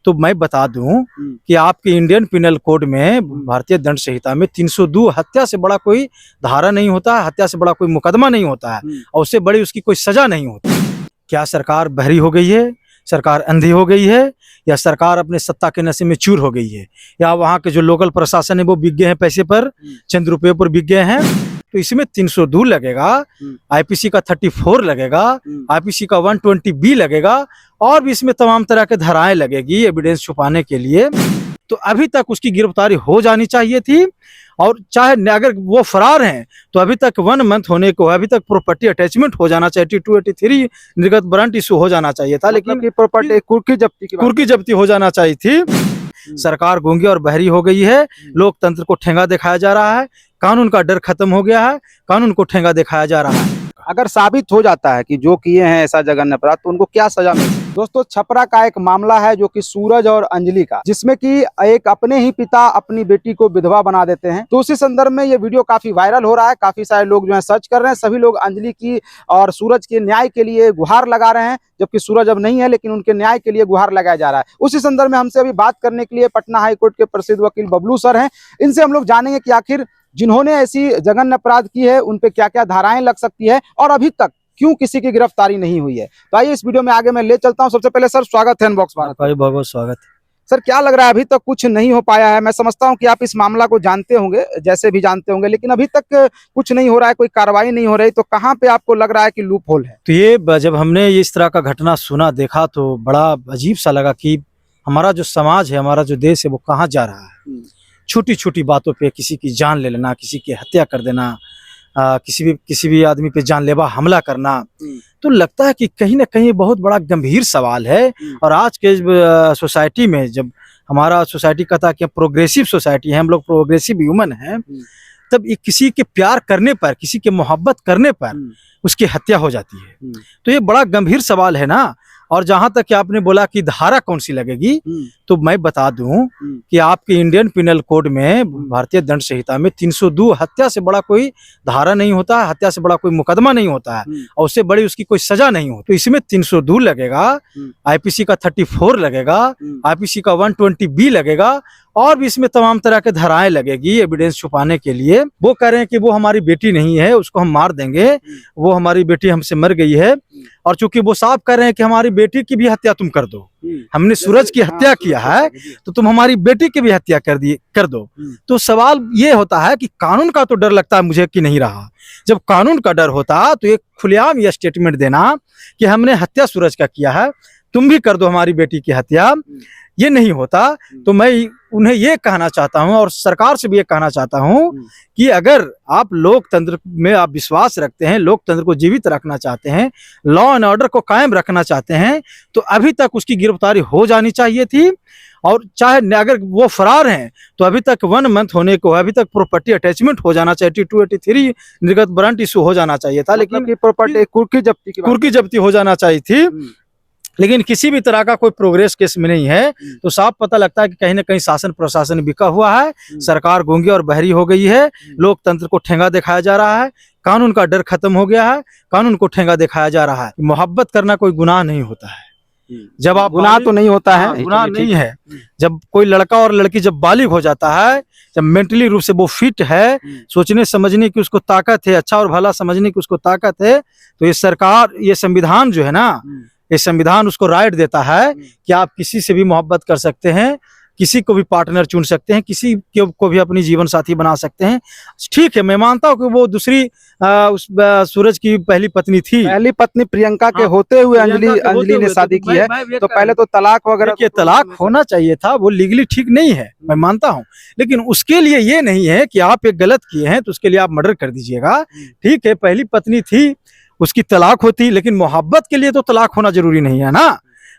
तो मैं बता दूं कि आपके इंडियन पिनल कोड में, भारतीय दंड संहिता में 302 हत्या से बड़ा कोई धारा नहीं होता है, हत्या से बड़ा कोई मुकदमा नहीं होता है और उससे बड़ी उसकी कोई सजा नहीं होती। क्या सरकार बहरी हो गई है, सरकार अंधी हो गई है, या सरकार अपने सत्ता के नशे में चूर हो गई है, या वहाँ के जो लोकल प्रशासन है वो बिक गए हैं पैसे पर, चंद रुपये पर बिक गए हैं? तो इसमें 302 लगेगा, आईपीसी का 34 लगेगा, आईपीसी का 120B लगेगा और भी इसमें तमाम तरह के धाराएं लगेगी एविडेंस छुपाने के लिए। तो अभी तक उसकी गिरफ्तारी हो जानी चाहिए थी, और चाहे अगर वो फरार हैं तो अभी तक 1 मंथ होने को, अभी तक प्रॉपर्टी अटैचमेंट हो जाना चाहिए, 283 निर्गत वारंट इशू हो जाना चाहिए था, लेकिन प्रॉपर्टी कुर्की जब्ती हो जाना चाहिए थी। सरकार गूंगी और बहरी हो गई है, लोकतंत्र को ठेंगा दिखाया जा रहा है, कानून का डर खत्म हो गया है, कानून को ठेंगा दिखाया जा रहा है। अगर साबित हो जाता है कि जो किए हैं ऐसा जघन्य अपराध तो उनको क्या सजा मिले? दोस्तों, छपरा का एक मामला है जो कि सूरज और अंजलि का, जिसमें कि एक अपने ही पिता अपनी बेटी को विधवा बना देते हैं। तो उसी संदर्भ में ये वीडियो काफी वायरल हो रहा है, काफी सारे लोग जो है सर्च कर रहे हैं, सभी लोग अंजलि की और सूरज के न्याय के लिए गुहार लगा रहे हैं, जबकि सूरज अब नहीं है लेकिन उनके न्याय के लिए गुहार लगाया जा रहा है। उसी संदर्भ में हमसे अभी बात करने के लिए पटना हाईकोर्ट के प्रसिद्ध वकील बबलू सर हैं। इनसे हम लोग जानेंगे कि आखिर जिन्होंने ऐसी जघन्य अपराध की है उन पे क्या क्या धाराएं लग सकती है और अभी तक क्यों किसी की गिरफ्तारी नहीं हुई है। तो आइए इस वीडियो में आगे मैं ले चलता हूं। सबसे पहले सर, स्वागत है अनबॉक्स भारत। बहुत बहुत स्वागत। सर, क्या लग रहा है अभी तक कुछ नहीं हो पाया है? मैं समझता हूं कि आप इस मामला को जानते होंगे, जैसे भी जानते होंगे, लेकिन अभी तक कुछ नहीं हो रहा है, कोई कार्रवाई नहीं हो रही, तो कहां पे आपको लग रहा है कि लूप होल है? तो ये जब हमने इस तरह का घटना सुना, देखा, तो बड़ा अजीब सा लगा कि हमारा जो समाज है, हमारा जो देश है, वो कहाँ जा रहा है। छोटी छोटी बातों पे किसी की जान ले लेना, किसी की हत्या कर देना, किसी भी आदमी पे जानलेवा हमला करना, तो लगता है कि कहीं ना कहीं बहुत बड़ा गंभीर सवाल है। और आज के सोसाइटी में, जब हमारा सोसाइटी कहता है कि प्रोग्रेसिव सोसाइटी है, हम लोग प्रोग्रेसिव ह्यूमन हैं, तब किसी के प्यार करने पर, किसी के मोहब्बत करने पर उसकी हत्या हो जाती है। तो ये बड़ा गंभीर सवाल है ना। और जहां तक कि आपने बोला कि धारा कौन सी लगेगी, तो मैं बता दूं कि आपके इंडियन पिनल कोड में, भारतीय दंड संहिता में 302 हत्या से बड़ा कोई धारा नहीं होता है, हत्या से बड़ा कोई मुकदमा नहीं होता है और उससे बड़ी उसकी कोई सजा नहीं होती। तो इसमें 302 लगेगा, आईपीसी का 34 लगेगा, आईपीसी का 120B लगेगा और भी इसमें तमाम तरह के धाराएं लगेगी एविडेंस छुपाने के लिए। वो कह रहे हैं कि वो हमारी बेटी नहीं है, उसको हम मार देंगे, वो हमारी बेटी हमसे मर गई है। और चूंकि वो साफ कर रहे हैं कि हमारी बेटी की भी हत्या तुम कर दो, हमने सूरज की हत्या किया है तो तुम हमारी बेटी की भी हत्या कर दो। तो सवाल ये होता है कि कानून का तो डर लगता है मुझे कि नहीं रहा। जब कानून का डर होता तो एक खुलेआम यह स्टेटमेंट देना कि हमने हत्या सूरज का किया है, तुम भी कर दो हमारी बेटी की हत्या, ये नहीं होता। तो मैं उन्हें ये कहना चाहता हूं और सरकार से भी ये कहना चाहता हूं कि अगर आप लोकतंत्र में आप विश्वास रखते हैं, लोकतंत्र को जीवित रखना चाहते हैं, लॉ एंड ऑर्डर को कायम रखना चाहते हैं, तो अभी तक उसकी गिरफ्तारी हो जानी चाहिए थी। और चाहे अगर वो फरार हैं तो अभी तक 1 मंथ होने को, अभी तक प्रॉपर्टी अटैचमेंट हो जाना चाहिए, 283 निर्गत वारंट इशू हो जाना चाहिए था, लेकिन प्रॉपर्टी कुर्की जब्ती हो जाना चाहिए थी, लेकिन किसी भी तरह का कोई प्रोग्रेस केस में नहीं है। तो साफ पता लगता है कि कहीं ना कहीं शासन प्रशासन बिका हुआ है, सरकार गूंगी और बहरी हो गई है, लोकतंत्र को ठेंगा दिखाया जा रहा है, कानून का डर खत्म हो गया है, कानून को ठेंगा दिखाया जा रहा है। मोहब्बत करना कोई गुनाह नहीं होता है। जब आप गुनाह तो नहीं होता है, गुनाह नहीं है। जब कोई लड़का और लड़की जब बालिग हो जाता है, जब मेंटली रूप से वो फिट है, सोचने समझने की उसको ताकत है, अच्छा और भला समझने की उसको ताकत है, तो ये सरकार, ये संविधान जो है ना, ये संविधान उसको राइट देता है कि आप किसी से भी मोहब्बत कर सकते हैं, किसी को भी पार्टनर चुन सकते हैं, किसी को भी अपनी जीवन साथी बना सकते हैं। ठीक है, मैं मानता हूँ कि वो दूसरी सूरज की पहली पत्नी थी, पहली पत्नी प्रियंका के होते हुए अंजलि ने शादी की है, तो पहले तो तलाक वगैरह, देखिए तलाक होना चाहिए था, वो लीगली ठीक नहीं है, मैं मानता हूँ, लेकिन उसके लिए ये नहीं है कि आप एक गलत किए हैं तो उसके लिए आप मर्डर कर दीजिएगा। ठीक है, पहली पत्नी थी, उसकी तलाक होती, लेकिन मोहब्बत के लिए तो तलाक होना जरूरी नहीं है ना।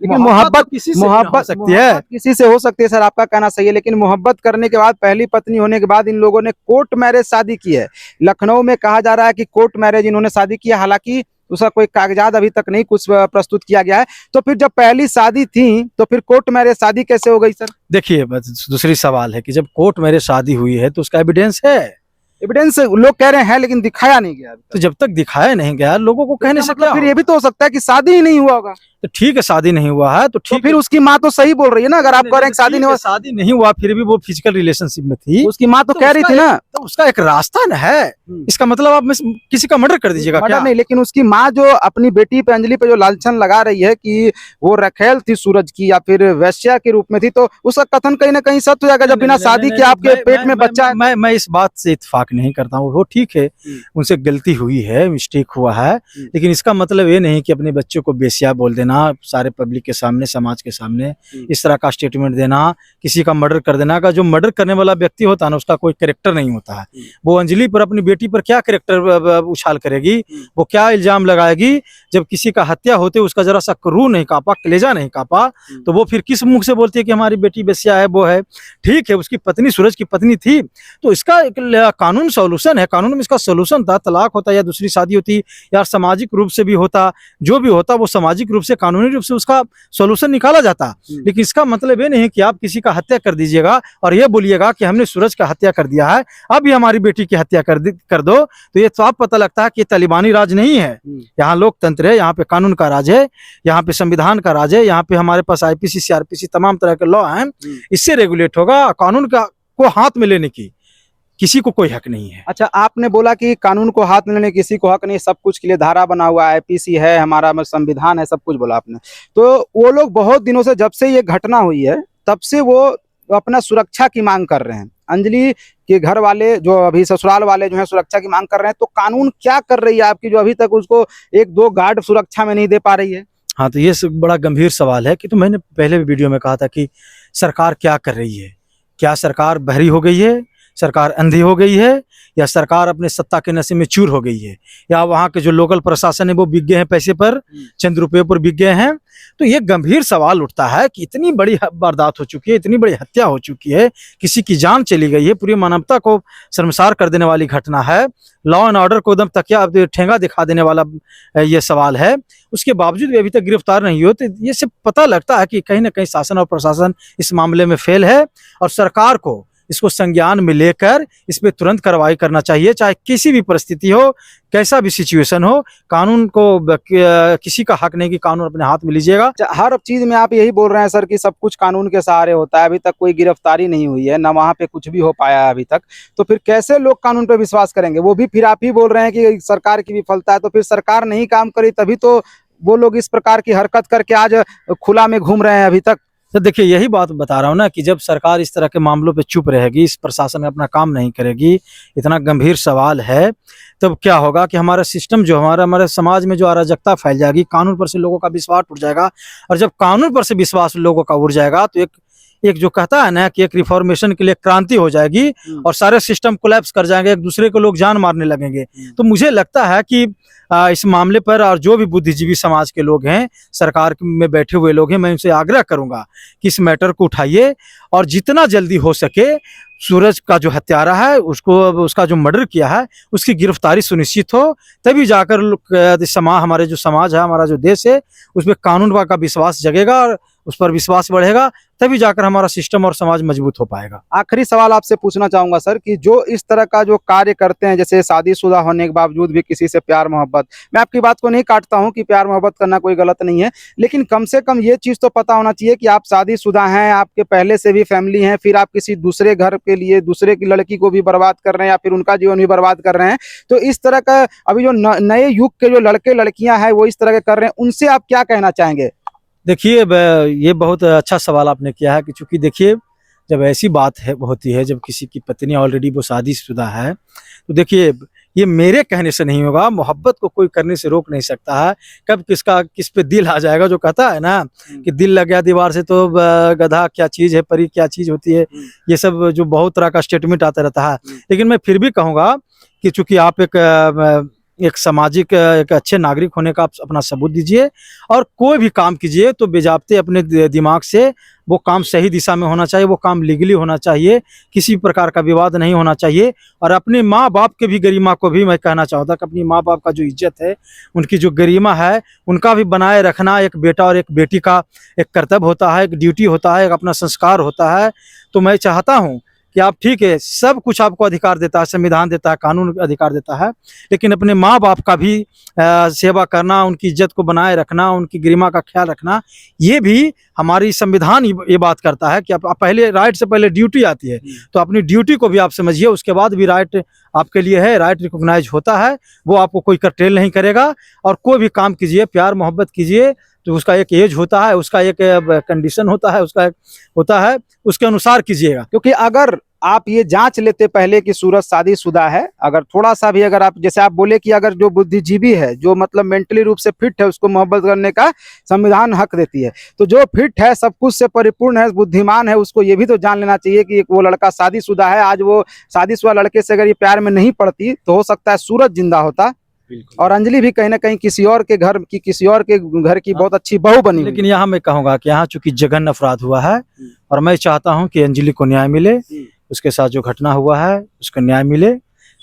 लेकिन मोहब्बत किसी से हो सकती है, किसी से हो सकती है सर, आपका कहना सही है, लेकिन मोहब्बत करने के बाद, पहली पत्नी होने के बाद इन लोगों ने कोर्ट मैरिज शादी की है। लखनऊ में कहा जा रहा है कि कोर्ट मैरिज इन्होंने शादी किया, हालांकि उसका कोई कागजात अभी तक नहीं कुछ प्रस्तुत किया गया है। तो फिर जब पहली शादी थी तो फिर कोर्ट मैरिज शादी कैसे हो गई सर? देखिए दूसरी सवाल है कि जब कोर्ट मैरिज शादी हुई है तो उसका एविडेंस है, एविडेंस लोग कह रहे हैं लेकिन दिखाया नहीं गया अभी तो जब तक दिखाया नहीं गया लोगों को तक। कहने इसका से मतलब क्या फिर होगा? ये भी तो हो सकता है कि शादी ही नहीं हुआ होगा। तो ठीक है, शादी नहीं हुआ है तो तो ठीक फिर है। उसकी माँ तो सही बोल रही है ना, अगर आप कह रहे हैं कि शादी ठीक नहीं है, हुआ, शादी नहीं हुआ फिर भी वो फिजिकल रिलेशनशिप में थी, उसकी माँ तो तो कह रही उसका थी ना। तो उसका एक रास्ता न है। इसका मतलब आप किसी का मर्डर कर दीजिएगा मर्डर क्या? नहीं, लेकिन उसकी माँ जो अपनी बेटी पे, अंजलि पे जो लांछन लगा रही है कि वो रखेल थी सूरज की या फिर वैश्या के रूप में थी, तो उसका कथन कहीं ना कहीं सत्य हो जाएगा जब बिना शादी के आपके पेट में बच्चा है। मैं इस बात से इत्तेफाक नहीं करता हूँ। वो ठीक है, उनसे गलती हुई है, मिस्टेक हुआ है, लेकिन इसका मतलब ये नहीं कि अपने बच्चों को बेस्या बोल देना सारे पब्लिक के सामने, समाज के सामने इस तरह का स्टेटमेंट देना, किसी का मर्डर कर देना का जो मर्डर करने वाला व्यक्ति होता है ना, उसका कोई कैरेक्टर नहीं होता है। वो अंजलि पर, अपनी बेटी पर क्या कैरेक्टर उछाल करेगी, वो क्या इल्जाम लगाएगी? जब किसी का हत्या होते उसका जरा सा रूह नहीं कांपा, कलेजा नहीं कांपा, तो वो फिर किस मुख से बोलती है कि हमारी बेटी बेस्या है, वो है? ठीक है, उसकी पत्नी सूरज की पत्नी थी, तो इसका एक कानून सॉल्यूशन है, कानून में इसका सॉल्यूशन था, तलाक होता या दूसरी शादी होती या सामाजिक रूप से भी होता, जो भी होता वो सामाजिक रूप से, कानूनी रूप से उसका सॉल्यूशन निकाला जाता। लेकिन इसका मतलब ये नहीं कि आप किसी का हत्या कर दीजिएगा और ये बोलिएगा कि हमने सूरज का हत्या कर दिया है, अब भी हमारी बेटी की हत्या कर दो, तो ये साफ पता लगता है कि ये तालिबानी राज नहीं है। यहाँ लोकतंत्र है, यहाँ पे कानून का राज है, यहाँ पे संविधान का राज है, यहाँ पे हमारे पास आईपीसी, सीआरपीसी तमाम तरह के लॉ हैं, इससे रेगुलेट होगा। कानून का को हाथ में लेने की किसी को कोई हक नहीं है। अच्छा, आपने बोला कि कानून को हाथ में लेने किसी को हक नहीं, सब कुछ के लिए धारा बना हुआ है, आईपीसी है, हमारा संविधान है, सब कुछ बोला आपने। तो वो लोग बहुत दिनों से, जब से ये घटना हुई है तब से वो अपना सुरक्षा की मांग कर रहे हैं। अंजलि के घर वाले जो अभी ससुराल वाले जो है सुरक्षा की मांग कर रहे हैं, तो कानून क्या कर रही है आपकी जो अभी तक उसको एक दो गार्ड सुरक्षा में नहीं दे पा रही है? हाँ, तो ये बड़ा गंभीर सवाल है कि, तो मैंने पहले भी वीडियो में कहा था कि सरकार क्या कर रही है। क्या सरकार बहरी हो गई है, सरकार अंधी हो गई है, या सरकार अपने सत्ता के नशे में चूर हो गई है, या वहाँ के जो लोकल प्रशासन है वो बिक गए हैं पैसे पर, चंद रुपये पर बिक गए हैं? तो ये गंभीर सवाल उठता है कि इतनी बड़ी वारदात हो चुकी है, इतनी बड़ी हत्या हो चुकी है, किसी की जान चली गई है, पूरी मानवता को शर्मसार कर देने वाली घटना है, लॉ एंड ऑर्डर को एकदम तकिया ठेंगा दिखा देने वाला ये सवाल है। उसके बावजूद भी अभी तक गिरफ्तार नहीं हुए, तो ये सब पता लगता है कि कहीं ना कहीं शासन और प्रशासन इस मामले में फेल है, और सरकार को इसको संज्ञान में लेकर इस पे तुरंत कार्रवाई करना चाहिए, चाहे किसी भी परिस्थिति हो, कैसा भी सिचुएशन हो। कानून को किसी का हक नहीं कि कानून अपने हाथ में लीजिएगा। हर चीज में आप यही बोल रहे हैं सर कि सब कुछ कानून के सहारे होता है, अभी तक कोई गिरफ्तारी नहीं हुई है, ना वहाँ पे कुछ भी हो पाया है अभी तक, तो फिर कैसे लोग कानून पे विश्वास करेंगे? वो भी फिर आप ही बोल रहे हैं कि सरकार की विफलता है, तो फिर सरकार नहीं काम करी तभी तो वो लोग इस प्रकार की हरकत करके आज खुला में घूम रहे हैं अभी तक। तो देखिए, यही बात बता रहा हूँ ना कि जब सरकार इस तरह के मामलों पे चुप रहेगी, इस प्रशासन अपना काम नहीं करेगी, इतना गंभीर सवाल है, तब क्या होगा कि हमारा सिस्टम जो हमारे समाज में जो अराजकता फैल जाएगी, कानून पर से लोगों का विश्वास उठ जाएगा, और जब कानून पर से विश्वास लोगों का उठ जाएगा तो एक जो कहता है ना कि एक रिफॉर्मेशन के लिए क्रांति हो जाएगी और सारे सिस्टम कोलैप्स कर जाएंगे, एक दूसरे को लोग जान मारने लगेंगे। तो मुझे लगता है कि इस मामले पर, और जो भी बुद्धिजीवी समाज के लोग हैं, सरकार में बैठे हुए लोग हैं, मैं उनसे आग्रह करूंगा कि इस मैटर को उठाइए और जितना जल्दी हो सके सूरज का जो हत्यारा है उसका जो मर्डर किया है उसकी गिरफ्तारी सुनिश्चित हो, तभी जाकर हमारे जो समाज है, हमारा जो देश है, उसमें कानून का विश्वास जगेगा और उस पर विश्वास बढ़ेगा, तभी जाकर हमारा सिस्टम और समाज मजबूत हो पाएगा। आखिरी सवाल आपसे पूछना चाहूंगा सर कि जो इस तरह का जो कार्य करते हैं, जैसे शादीशुदा होने के बावजूद भी किसी से प्यार मोहब्बत, मैं आपकी बात को नहीं काटता हूं कि प्यार मोहब्बत करना कोई गलत नहीं है, लेकिन कम से कम ये चीज तो पता होना चाहिए कि आप शादीशुदा हैं, आपके पहले से भी फैमिली है, फिर आप किसी दूसरे घर के लिए दूसरे की लड़की को भी बर्बाद कर रहे हैं या फिर उनका जीवन भी बर्बाद कर रहे हैं। तो इस तरह का अभी जो नए युग के जो लड़के लड़कियां हैं वो इस तरह के कर रहे हैं, उनसे आप क्या कहना चाहेंगे? देखिए, ये बहुत अच्छा सवाल आपने किया है कि चूंकि देखिए, जब ऐसी बात होती है, जब किसी की पत्नी ऑलरेडी वो शादीशुदा है, तो देखिए ये मेरे कहने से नहीं होगा, मोहब्बत को कोई करने से रोक नहीं सकता है। कब किस पे दिल आ जाएगा, जो कहता है ना कि दिल लग गया दीवार से तो गधा क्या चीज़ है, परी क्या चीज़ होती है, ये सब जो बहुत तरह का स्टेटमेंट आता रहता है। लेकिन मैं फिर भी कहूँगा कि चूंकि आप एक सामाजिक, एक अच्छे नागरिक होने का अपना सबूत दीजिए, और कोई भी काम कीजिए तो बेजाबते अपने दिमाग से वो काम सही दिशा में होना चाहिए, वो काम लीगली होना चाहिए, किसी प्रकार का विवाद नहीं होना चाहिए। और अपने माँ बाप के भी गरिमा को भी मैं कहना चाहता कि अपनी माँ बाप का जो इज्जत है, उनकी जो गरिमा है, उनका भी बनाए रखना एक बेटा और एक बेटी का एक कर्तव्य होता है, एक ड्यूटी होता है, एक अपना संस्कार होता है। तो मैं चाहता हूँ कि आप ठीक है, सब कुछ आपको अधिकार देता है, संविधान देता है, कानून अधिकार देता है, लेकिन अपने माँ बाप का भी सेवा करना, उनकी इज्जत को बनाए रखना, उनकी गरिमा का ख्याल रखना, ये भी हमारी संविधान ये बात करता है कि आप पहले राइट से पहले ड्यूटी आती है। तो अपनी ड्यूटी को भी आप समझिए, उसके बाद भी राइट आपके लिए है, राइट रिकॉग्नाइज होता है, वो आपको कोई कर्टेल नहीं करेगा। और कोई भी काम कीजिए, प्यार मोहब्बत कीजिए, तो उसका एक एज होता है, उसका एक कंडीशन होता है, उसका एक होता है, उसके अनुसार कीजिएगा। क्योंकि अगर आप ये जांच लेते पहले कि सूरज शादीशुदा है, अगर थोड़ा सा भी अगर आप जैसे आप बोले कि अगर जो बुद्धिजीवी है, जो मतलब मेंटली रूप से फिट है, उसको मोहब्बत करने का संविधान हक देती है, तो जो फिट है, सब कुछ से परिपूर्ण है, बुद्धिमान है, उसको ये भी तो जान लेना चाहिए कि वो लड़का शादीशुदा है। आज वो शादीशुदा लड़के से अगर ये प्यार में नहीं पड़ती तो हो सकता है सूरज जिंदा होता और अंजलि भी कहीं ना कहीं किसी और के घर की बहुत अच्छी बहू बनी। लेकिन यहाँ मैं कहूँगा कि यहाँ चूंकि जघन्य अपराध हुआ है, और मैं चाहता हूँ कि अंजलि को न्याय मिले, उसके साथ जो घटना हुआ है उसको न्याय मिले,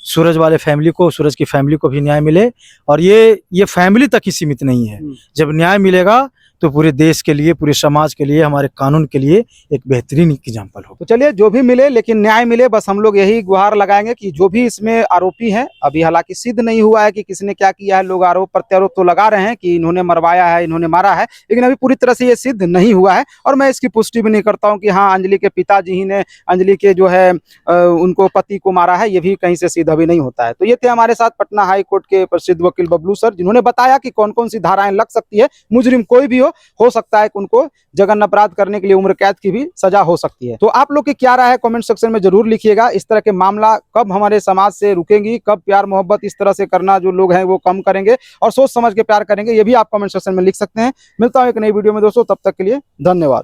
सूरज वाले फैमिली को, सूरज की फैमिली को भी न्याय मिले। और ये फैमिली तक ही सीमित नहीं है, जब न्याय मिलेगा तो पूरे देश के लिए, पूरे समाज के लिए, हमारे कानून के लिए एक बेहतरीन एग्जाम्पल हो। तो चलिए, जो भी मिले लेकिन न्याय मिले, बस हम लोग यही गुहार लगाएंगे कि जो भी इसमें आरोपी हैं, अभी हालांकि सिद्ध नहीं हुआ है कि किसने क्या किया है, लोग आरोप प्रत्यारोप तो लगा रहे हैं कि इन्होंने मरवाया है, इन्होंने मारा है, लेकिन अभी पूरी तरह से ये सिद्ध नहीं हुआ है। और मैं इसकी पुष्टि भी नहीं करता हूँ कि हाँ अंजलि के पिताजी ही ने अंजलि के जो है उनको पति को मारा है, ये भी कहीं से सिद्ध अभी नहीं होता है। तो ये थे हमारे साथ पटना हाई कोर्ट के प्रसिद्ध वकील बबलू सर, जिन्होंने बताया कि कौन कौन सी धाराएं लग सकती है। मुजरिम कोई भी हो सकता है कि उनको जघन्य अपराध करने के लिए उम्र कैद की भी सजा हो सकती है। तो आप लोग की क्या राय है कमेंट सेक्शन में जरूर लिखिएगा। इस तरह के मामला कब हमारे समाज से रुकेंगी, कब प्यार मोहब्बत इस तरह से करना जो लोग हैं वो कम करेंगे और सोच समझ के प्यार करेंगे, ये भी आप कमेंट सेक्शन में लिख सकते हैं। मिलता हूं एक नई वीडियो में दोस्तों, तब तक के लिए धन्यवाद।